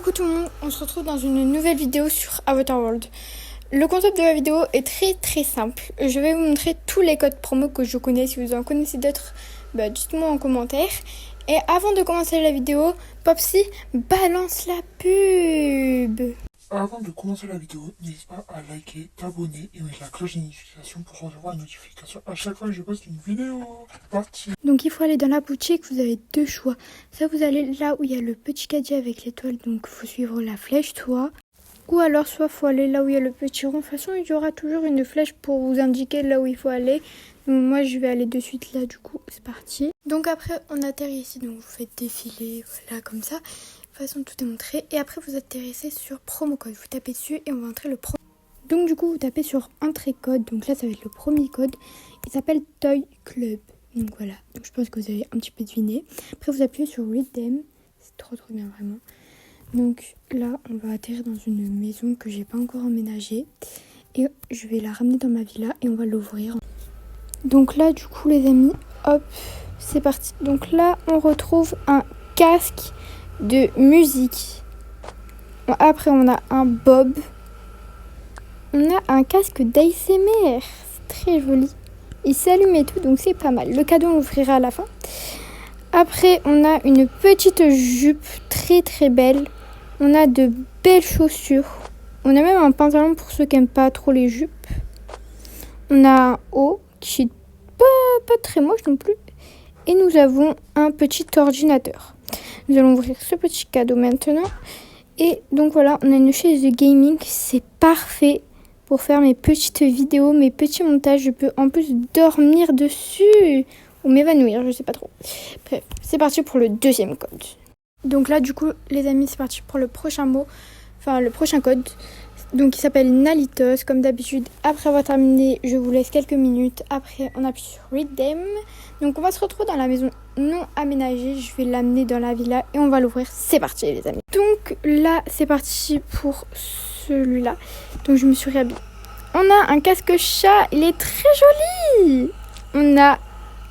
Coucou tout le monde, on se retrouve dans une nouvelle vidéo sur Avatar World. Le concept de la vidéo est très simple. Je vais vous montrer tous les codes promo que je connais. Si vous en connaissez d'autres, dites-moi en commentaire. Et avant de commencer la vidéo, Popsy balance la pub. Avant de commencer la vidéo, n'hésite pas à liker, t'abonner et mettre la cloche de notification pour recevoir une notification à chaque fois que je poste une vidéo. Parti. Donc il faut aller dans la boutique, vous avez deux choix. Ça, vous allez là où il y a le petit caddie avec l'étoile, donc il faut suivre la flèche, soit. Ou alors soit faut aller là où il y a le petit rond. De toute façon, il y aura toujours une flèche pour vous indiquer là où il faut aller. Donc moi je vais aller de suite là, du coup c'est parti. Donc après on atterrit ici, donc vous faites défiler, voilà comme ça. De toute façon tout est montré. Et après vous atterrissez sur promo code. Vous tapez dessus et on va entrer le promo. Donc du coup vous tapez sur entrée code. Donc là ça va être le premier code. Il s'appelle Toy Club. Donc voilà. Donc je pense que vous avez un petit peu deviné. Après vous appuyez sur Redeem. C'est trop bien vraiment. Donc là on va atterrir dans une maison que j'ai pas encore emménagée. Et je vais la ramener dans ma villa et on va l'ouvrir. Donc là du coup les amis, hop, c'est parti. Donc là on retrouve un casque de musique. Après on a un bob. On a un casque d'ASMR. C'est très joli. Il s'allume et tout, donc c'est pas mal. Le cadeau on l'ouvrira à la fin. Après on a une petite jupe très belle. On a de belles chaussures. On a même un pantalon pour ceux qui n'aiment pas trop les jupes. On a un haut qui est pas très moche non plus. Et nous avons un petit ordinateur. Nous allons ouvrir ce petit cadeau maintenant. Et donc voilà, on a une chaise de gaming. C'est parfait pour faire mes petites vidéos, mes petits montages. Je peux en plus dormir dessus ou m'évanouir, je sais pas trop. Bref, c'est parti pour le deuxième code. Donc là, du coup, les amis, c'est parti pour le prochain mot. Enfin, le prochain code. Donc il s'appelle Nalitos, comme d'habitude. Après avoir terminé, je vous laisse quelques minutes. Après, on appuie sur Redeem. Donc on va se retrouver dans la maison non aménagée. Je vais l'amener dans la villa et on va l'ouvrir. C'est parti les amis. Donc là, c'est parti pour celui-là. Donc je me suis réhabillée. On a un casque chat. Il est très joli. On a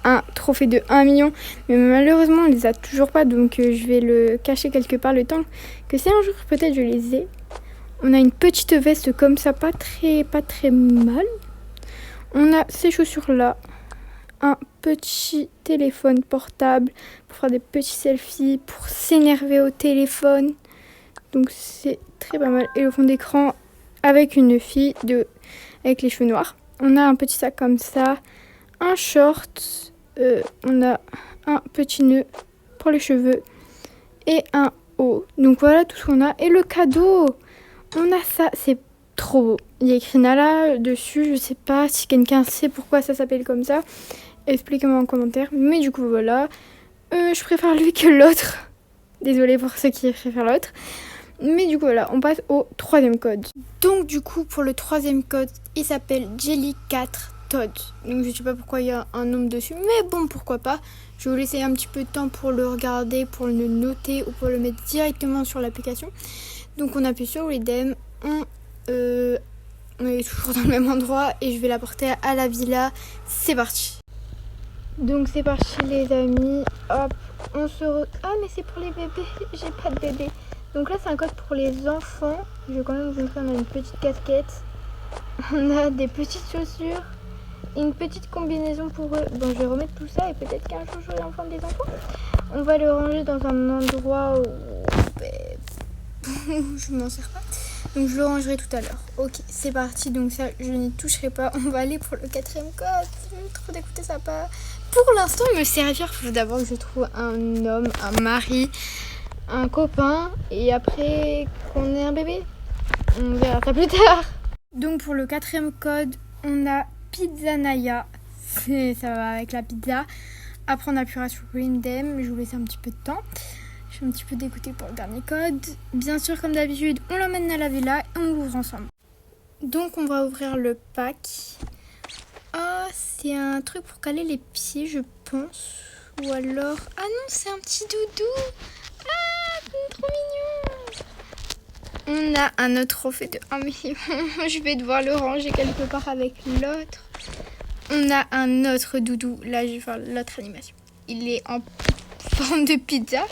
un trophée de 1 million. Mais malheureusement, on les a toujours pas. Donc je vais le cacher quelque part le temps que si un jour peut-être je les ai. On a une petite veste comme ça, pas très mal. On a ces chaussures-là. Un petit téléphone portable pour faire des petits selfies, pour s'énerver au téléphone. Donc c'est très pas mal. Et le fond d'écran avec une fille avec les cheveux noirs. On a un petit sac comme ça. Un short. On a un petit nœud pour les cheveux. Et un haut. Donc voilà tout ce qu'on a. Et le cadeau! On a ça, c'est trop beau. Il y a écrit Nala dessus, je sais pas si quelqu'un sait pourquoi ça s'appelle comme ça. Expliquez-moi en commentaire. Mais du coup, voilà. Je préfère lui que l'autre. Désolée pour ceux qui préfèrent l'autre. Mais du coup, voilà, on passe au troisième code. Donc du coup, pour le troisième code, il s'appelle Jelly 4 Todd. Donc je sais pas pourquoi il y a un nombre dessus, mais bon, pourquoi pas. Je vais vous laisser un petit peu de temps pour le regarder, pour le noter ou pour le mettre directement sur l'application. Donc on appuie sur Redeem, on est toujours dans le même endroit et je vais la porter à la villa. C'est parti. Donc c'est parti les amis. Hop, Ah mais c'est pour les bébés, j'ai pas de bébé. Donc là c'est un code pour les enfants. Je vais quand même vous montrer, on a une petite casquette. On a des petites chaussures. Une petite combinaison pour eux. Bon, je vais remettre tout ça et peut-être qu'un jour j'aurai enfin des enfants. On va le ranger dans un endroit où je m'en sers pas. Donc je le rangerai tout à l'heure. Ok, c'est parti. Donc ça, je n'y toucherai pas. On va aller pour le quatrième code. Je vais trop d'écouter ça pas. Pour l'instant, me servir. Il faut d'abord que je trouve un homme, un mari, un copain. Et après qu'on ait un bébé. On verra ça plus tard. Donc pour le quatrième code, on a Pizza Naya. Ça va avec la pizza. Après on appuiera sur Redeem. Je vous laisse un petit peu de temps. Je suis un petit peu dégoûtée pour le dernier code. Bien sûr, comme d'habitude, on l'emmène à la villa et on l'ouvre ensemble. Donc, on va ouvrir le pack. Ah, c'est un truc pour caler les pieds, je pense. Ou alors... Ah non, c'est un petit doudou. Ah, c'est trop mignon. On a un autre trophée de 1 million. Je vais devoir le ranger quelque part avec l'autre. On a un autre doudou. Là, je vais faire l'autre animation. Il est en forme de pizza.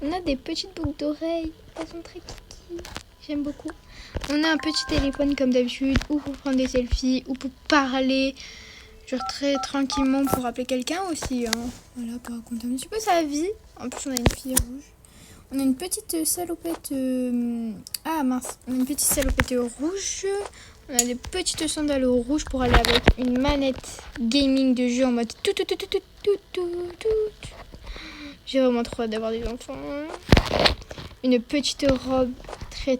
On a des petites boucles d'oreilles. Elles sont très kiki. J'aime beaucoup. On a un petit téléphone comme d'habitude, ou pour prendre des selfies, ou pour parler, genre très tranquillement pour appeler quelqu'un aussi. Hein. Voilà, pour raconter un petit peu sa vie. En plus, on a une fille rouge. On a une petite salopette... Ah mince, on a une petite salopette rouge. On a des petites sandales rouges pour aller avec une manette gaming de jeu en mode tout. J'ai vraiment trop hâte d'avoir des enfants. Une petite robe très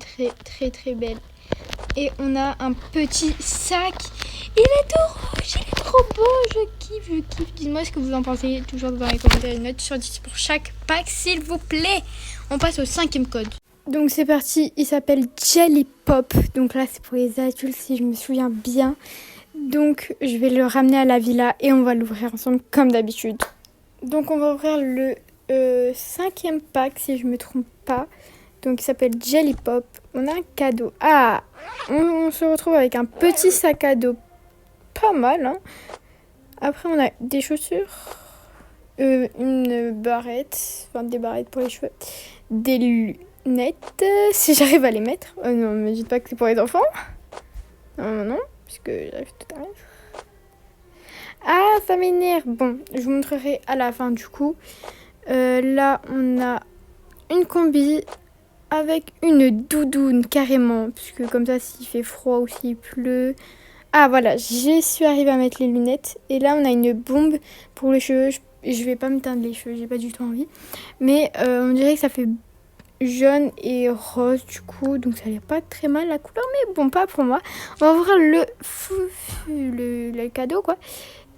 belle. Et on a un petit sac. Il est tout rouge, il est trop beau. Je kiffe. Dites-moi ce que vous en pensez. Toujours dans les commentaires, une note sur 10 pour chaque pack, s'il vous plaît. On passe au 5e code. Donc c'est parti, il s'appelle Jelly Pop. Donc là c'est pour les adultes si je me souviens bien. Donc je vais le ramener à la villa et on va l'ouvrir ensemble comme d'habitude. Donc on va ouvrir le 5e pack si je me trompe pas. Donc il s'appelle Jelly Pop. On a un cadeau. Ah, on se retrouve avec un petit sac à dos. Pas mal, hein. Après on a des chaussures. Une barrette. Enfin des barrettes pour les cheveux. Des lunettes. Si j'arrive à les mettre. Non, me dites pas que c'est pour les enfants. Non. Parce que j'arrive tout à mettre. Ah, ça m'énerve. Bon, je vous montrerai à la fin du coup. Là, on a une combi avec une doudoune carrément. Puisque comme ça, s'il fait froid ou s'il pleut. Ah, voilà, j'y suis arrivée à mettre les lunettes. Et là, on a une bombe pour les cheveux. Je vais pas me teindre les cheveux, j'ai pas du tout envie. Mais on dirait que ça fait jaune et rose du coup. Donc ça a l'air pas très mal la couleur. Mais bon, pas pour moi. On va ouvrir le cadeau quoi.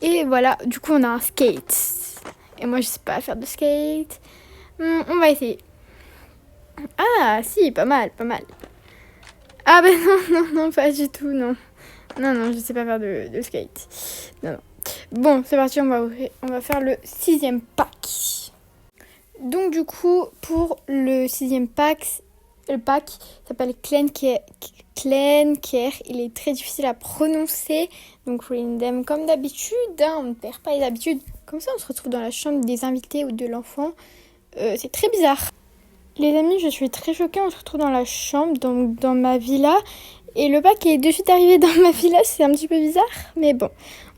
Et voilà, du coup on a un skate. Et moi je sais pas faire de skate. On va essayer. Ah si, pas mal. Ah ben non, pas du tout, non. Non, je sais pas faire de skate. Non. Bon, c'est parti, on va faire le 6e pack. Donc du coup, pour le 6e pack, le pack s'appelle Clean Care. Il est très difficile à prononcer. Donc random comme d'habitude, hein, on ne perd pas les habitudes. Comme ça, on se retrouve dans la chambre des invités ou de l'enfant. C'est très bizarre. Les amis, je suis très choquée. On se retrouve dans la chambre, dans ma villa. Et le pack est de suite arrivé dans ma villa. C'est un petit peu bizarre, mais bon.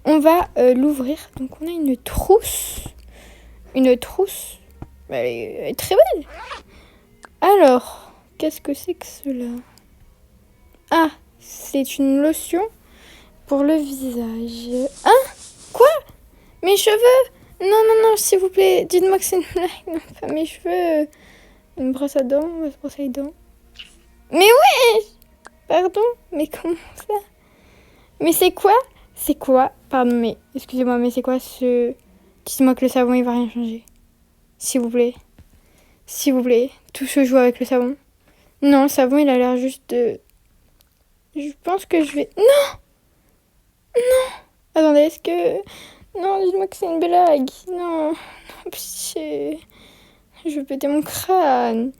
On va l'ouvrir. Donc on a une trousse. Elle est très belle. Alors, qu'est-ce que c'est que cela? Ah, c'est une lotion pour le visage. Hein? Quoi? Mes cheveux? Non, s'il vous plaît. Dites-moi que c'est une blague. Non, pas mes cheveux. Une brosse à dents. On va se brosser les dents. Mais ouais! Pardon? Mais comment ça? Mais c'est quoi? Pardon, mais excusez-moi, mais c'est quoi ce... Dites-moi que le savon, il va rien changer. S'il vous plaît. Tout se joue avec le savon. Non, le savon, il a l'air juste de... Je pense que je vais... Non! Attendez, est-ce que... Non, dites-moi que c'est une blague. Non, pitié. Je vais péter mon crâne.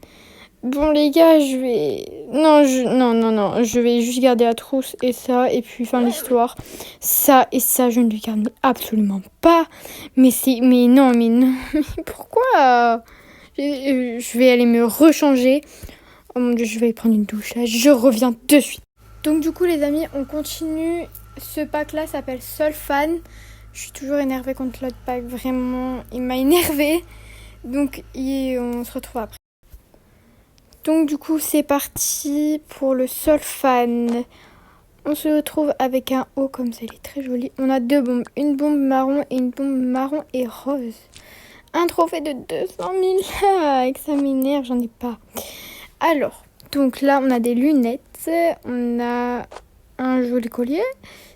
Bon, les gars, je vais... Non, je vais juste garder la trousse et ça, et puis fin de l'histoire. Ça et ça, je ne lui garde absolument pas. Mais non, mais pourquoi? Je vais aller me rechanger. Oh mon dieu, je vais prendre une douche là. Je reviens de suite. Donc du coup, les amis, on continue. Ce pack-là s'appelle Solfan. Je suis toujours énervée contre l'autre pack. Vraiment, il m'a énervée. Donc, on se retrouve après. Donc du coup c'est parti pour le Solfan. On se retrouve avec un haut comme ça, il est très joli. On a 2 bombes, une bombe marron et une bombe marron et rose. Un trophée de 200 000 likes, ça m'énerve, j'en ai pas. Alors, donc là on a des lunettes, on a un joli collier,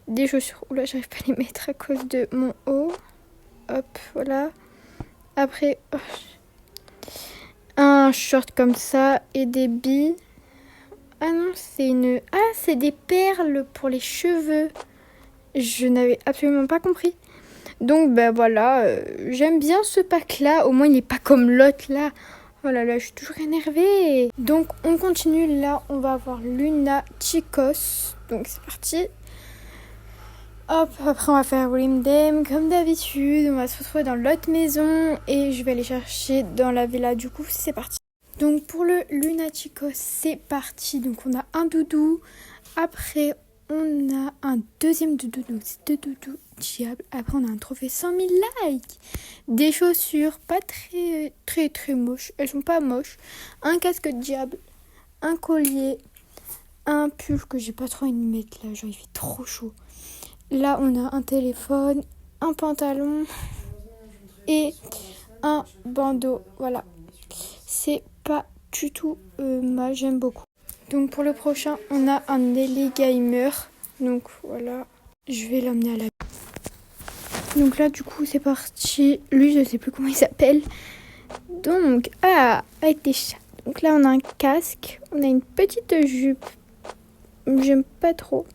des chaussures. Oula, j'arrive pas à les mettre à cause de mon haut. Hop, voilà. Après... un short comme ça et des billes. Ah non, c'est des perles pour les cheveux. Je n'avais absolument pas compris. Donc ben voilà, j'aime bien ce pack là. Au moins il n'est pas comme l'autre là. Oh là là, je suis toujours énervée. Donc on continue. Là on va avoir Luna Chicos. Donc c'est parti. Hop, après on va faire Random comme d'habitude. On va se retrouver dans l'autre maison et je vais aller chercher dans la villa. Du coup, c'est parti. Donc pour le Lunatico, c'est parti. Donc on a un doudou. Après, on a un deuxième doudou. Donc c'est deux doudous diables. Après, on a un trophée 100 000 likes. Des chaussures pas très moches. Elles sont pas moches. Un casque de diable. Un collier. Un pull que j'ai pas trop envie de mettre là. Genre il fait trop chaud. Là, on a un téléphone. Un pantalon. Et un bandeau. Voilà. C'est pas du tout mal, j'aime beaucoup. Donc pour le prochain, on a un Nelly Gamer. Donc voilà, je vais l'emmener à la... Donc là, du coup, c'est parti. Lui, je sais plus comment il s'appelle. Donc, avec des chats. Donc là, on a un casque. On a une petite jupe. J'aime pas trop.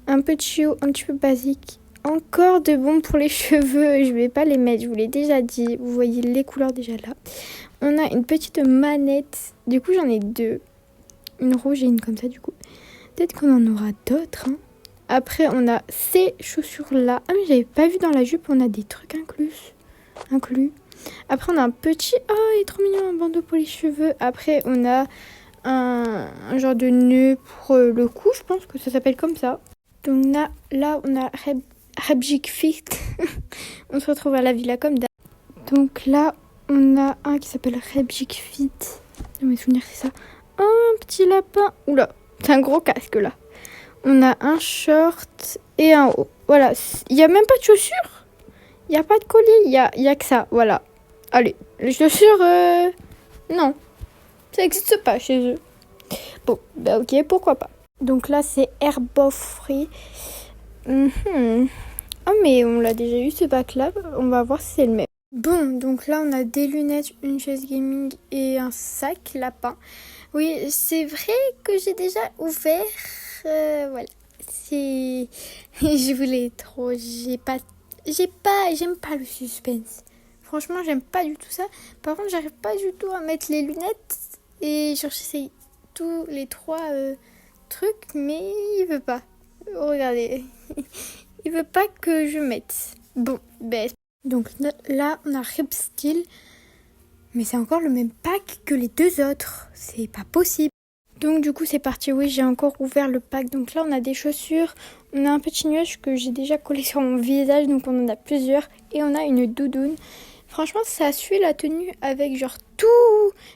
Un petit haut un petit peu basique. Encore de bons pour les cheveux. Je vais pas les mettre, je vous l'ai déjà dit. Vous voyez les couleurs déjà là. On a une petite manette. Du coup, j'en ai deux. Une rouge et une comme ça, du coup. Peut-être qu'on en aura d'autres. Hein. Après, on a ces chaussures-là. Ah, mais j'avais pas vu dans la jupe. On a des trucs inclus. Après, on a un petit... Oh, il est trop mignon, un bandeau pour les cheveux. Après, on a un genre de nœud pour le cou. Je pense que ça s'appelle comme ça. Donc là on a Rebjik Fit. On se retrouve à la villa comme d'hab. Donc là, on a un qui s'appelle Rebjik Fit. Dans mes souvenirs, c'est ça. Oh, un petit lapin. Oula, c'est un gros casque là. On a un short et un haut. Voilà, il n'y a même pas de chaussures. Il n'y a pas de collier, il y a que ça. Voilà. Allez, les chaussures, non. Ça n'existe pas chez eux. Bon, bah ok, pourquoi pas. Donc là, c'est Herbofree. Oh, mais on l'a déjà eu ce bac-là. On va voir si c'est le même. Bon, donc là, on a des lunettes, une chaise gaming et un sac lapin. Oui, c'est vrai que j'ai déjà ouvert. Voilà. C'est... Je voulais trop. J'aime pas le suspense. Franchement, j'aime pas du tout ça. Par contre, j'arrive pas du tout à mettre les lunettes. Et j'essaye tous les trois trucs, mais il veut pas. Regardez. Il veut pas que je mette. Bon, ben... Donc là, on a Ripstyle. Mais c'est encore le même pack que les deux autres. C'est pas possible. Donc du coup, c'est parti. Oui, j'ai encore ouvert le pack. Donc là, on a des chaussures. On a un petit nuage que j'ai déjà collé sur mon visage. Donc on en a plusieurs. Et on a une doudoune. Franchement, ça suit la tenue avec genre tous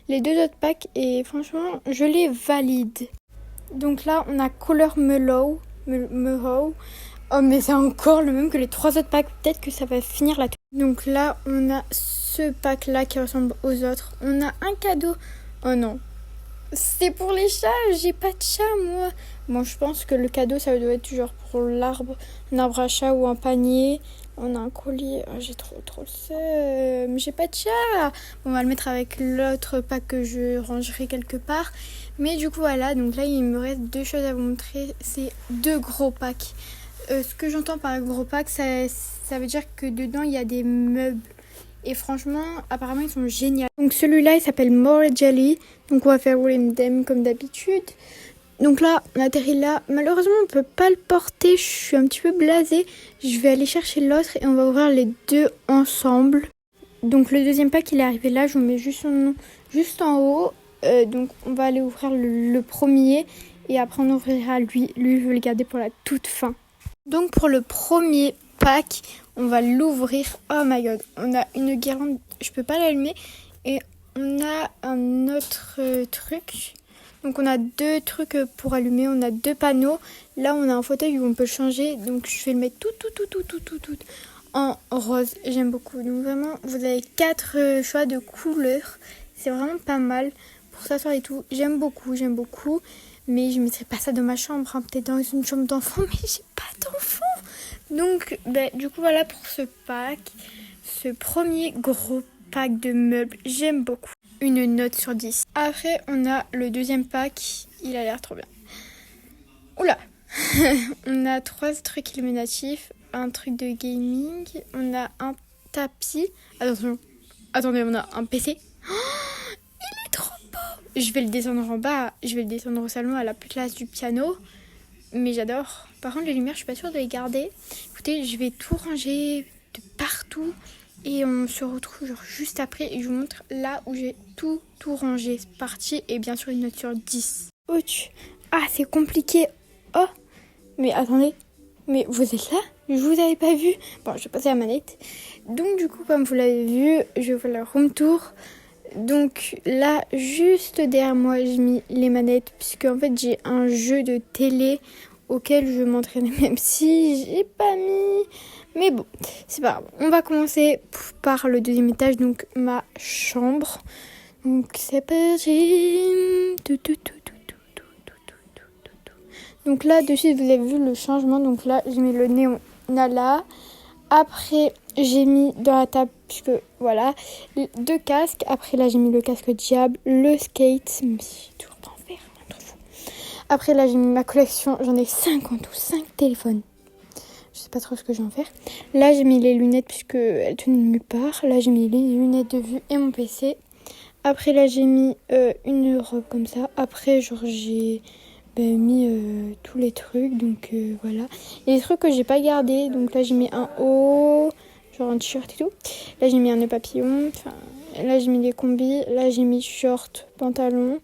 les deux autres packs. Et franchement, je les valide. Donc là, on a Color Mellow. Oh, mais c'est encore le même que les trois autres packs. Peut-être que ça va finir la tenue. Donc là, on a ce pack-là qui ressemble aux autres. On a un cadeau. Oh non. C'est pour les chats. J'ai pas de chat, moi. Bon, je pense que le cadeau, ça doit être genre pour l'arbre. Un arbre à chat ou un panier. On a un collier. Oh, j'ai trop le seum. J'ai pas de chat. Bon, on va le mettre avec l'autre pack que je rangerai quelque part. Mais du coup, voilà. Donc là, il me reste deux choses à vous montrer. C'est deux gros packs. Ce que j'entends par gros pack, ça veut dire que dedans, il y a des meubles. Et franchement, apparemment, ils sont géniaux. Donc celui-là, il s'appelle More Jelly. Donc on va faire Random comme d'habitude. Donc là, on atterrit là. Malheureusement, on peut pas le porter. Je suis un petit peu blasée. Je vais aller chercher l'autre et on va ouvrir les deux ensemble. Donc le deuxième pack, il est arrivé là. Je vous mets juste son nom juste en haut. Donc on va aller ouvrir le premier. Et après, on ouvrira lui. Lui, je vais le garder pour la toute fin. Donc pour le premier pack, on va l'ouvrir. Oh my god, on a une guirlande, je peux pas l'allumer. Et on a un autre truc. Donc on a deux trucs pour allumer, on a deux panneaux. Là on a un fauteuil où on peut changer. Donc je vais le mettre tout en rose. J'aime beaucoup. Donc vraiment, vous avez 4 choix de couleurs. C'est vraiment pas mal pour s'asseoir et tout. J'aime beaucoup. Mais je ne mettrai pas ça dans ma chambre, hein, peut-être dans une chambre d'enfant, mais j'ai pas d'enfant. Donc, du coup, voilà pour ce pack. Ce premier gros pack de meubles, j'aime beaucoup. Une note sur 10. Après, on a le deuxième pack. Il a l'air trop bien. Oula. On a 3 trucs illuminatifs. Un truc de gaming. On a un tapis. Attention. Attendez, on a un PC. Je vais le descendre en bas, je vais le descendre au salon à la place du piano. Mais j'adore. Par contre, les lumières, je suis pas sûre de les garder. Écoutez, je vais tout ranger de partout. Et on se retrouve genre juste après. Et je vous montre là où j'ai tout rangé. C'est parti. Et bien sûr, une note sur 10. Ouch. Ah, c'est compliqué. Oh, mais attendez. Mais vous êtes là? Je vous avais pas vu. Bon, je vais passer la manette. Donc, du coup, comme vous l'avez vu, je vais faire le room tour. Donc, là, juste derrière moi, j'ai mis les manettes. Puisque, en fait, j'ai un jeu de télé auquel je m'entraînais, même si j'ai pas mis. Mais bon, c'est pas grave. On va commencer par le deuxième étage, donc ma chambre. Donc, c'est parti. Donc là, de suite, vous avez vu le changement. Donc là, j'ai mis le néon Nala. Après, j'ai mis dans la table, puisque voilà, 2 casques. Après, là, j'ai mis le casque diable, le skate. Même si j'ai toujours pas en faire, un truc fou. Après, là, j'ai mis ma collection. J'en ai 5 en tout, 5 téléphones. Je sais pas trop ce que je vais en faire. Là, j'ai mis les lunettes, puisque elles tenaient nulle part. Là, j'ai mis les lunettes de vue et mon PC. Après, là, j'ai mis une robe comme ça. Après, genre, j'ai mis tous les trucs, donc voilà. Il y a des trucs que j'ai pas gardé, donc là j'ai mis un haut, genre un t-shirt et tout. Là j'ai mis un nœud papillon, là j'ai mis des combis, là j'ai mis short, pantalon.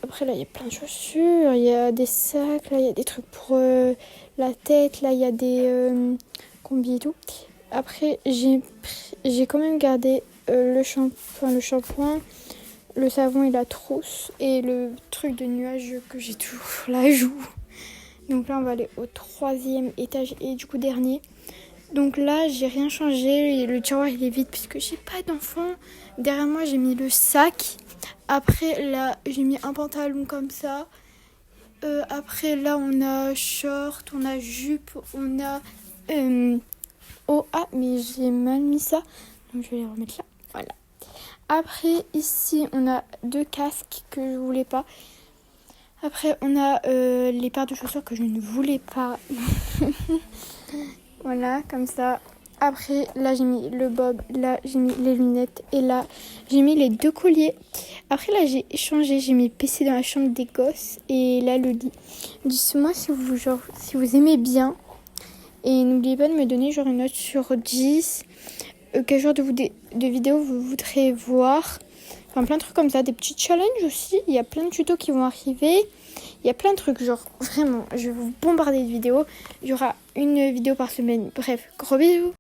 Après là il y a plein de chaussures, il y a des sacs, là il y a des trucs pour la tête, là il y a des combis et tout. Après j'ai quand même gardé le shampoing, le savon et la trousse et le truc de nuage que j'ai toujours sur la joue. Donc là on va aller au 3e étage et du coup dernier. Donc là j'ai rien changé, le tiroir il est vide puisque j'ai pas d'enfant. Derrière moi j'ai mis le sac. Après là j'ai mis un pantalon comme ça. Après là on a short, on a jupe, on a mais j'ai mal mis ça. Donc je vais les remettre là. Voilà. Après, ici, on a 2 casques que je voulais pas. Après, on a les paires de chaussures que je ne voulais pas. Voilà, comme ça. Après, là, j'ai mis le bob. Là, j'ai mis les lunettes. Et là, j'ai mis les 2 colliers. Après, là, j'ai échangé. J'ai mis le PC dans la chambre des gosses. Et là, le lit. Dites-moi si vous aimez bien. Et n'oubliez pas de me donner genre une note sur 10. Quel genre de vidéo vous voudrez voir. Enfin, plein de trucs comme ça, des petits challenges aussi. Il y a plein de tutos qui vont arriver. Il y a plein de trucs, genre vraiment, je vais vous bombarder de vidéos. Il y aura une vidéo par semaine. Bref, gros bisous.